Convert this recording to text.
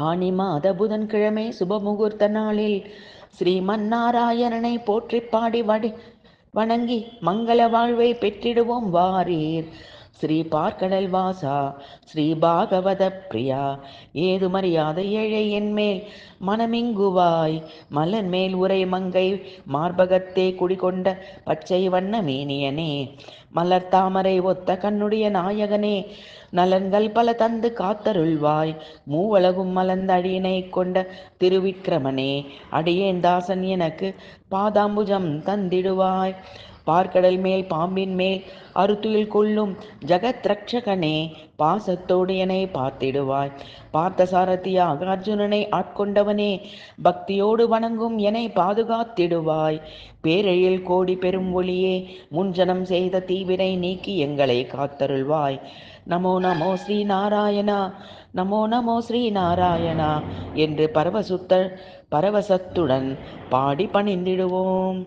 ஆனி மாத புதன்கிழமை சுபமுகூர்த்த நாளில் ஸ்ரீமன்னாராயணனை போற்றி பாடி வணங்கி மங்கள வாழ்வை பெற்றிடுவோம் வாரீர். ஸ்ரீ பார்க்கடல் வாசா ஸ்ரீ பாகவத பிரியா ஏதுமறியாத ஏழை என்மேல் மனமிங்குவாய் மலன் மேல் உரை மங்கை மார்பகத்தே குடிகொண்ட பச்சை வண்ண மேனியனே மலர் தாமரை ஒத்த கண்ணுடைய நாயகனே நலன்கள் பல தந்து காத்தருள்வாய் மூவலகும் மலர்ந்த அடியினை கொண்ட திருவிக்கிரமனே அடியேன் தாசன் எனக்கு பாதாம்புஜம் தந்திடுவாய். பார்க்கடல் மேல் பாம்பின் மேல் அறுத்துயில் கொள்ளும் ஜகத் ரட்சகனே பாசத்தோடு என்னை பார்த்திடுவாய். பார்த்த சாரதியாக அர்ஜுனனை ஆட்கொண்டவனே பக்தியோடு வணங்கும் என்னை பாதுகாத்திடுவாய். பேரெழில் கோடி பெரும் ஒளியே முன்ஜனம் செய்த தீவினை நீக்கி எங்களை காத்தருள்வாய். நமோ நமோ ஸ்ரீ நாராயணா நமோ நமோ ஸ்ரீ நாராயணா என்று பரவசத்துடன் பாடி பணிந்திடுவோம்.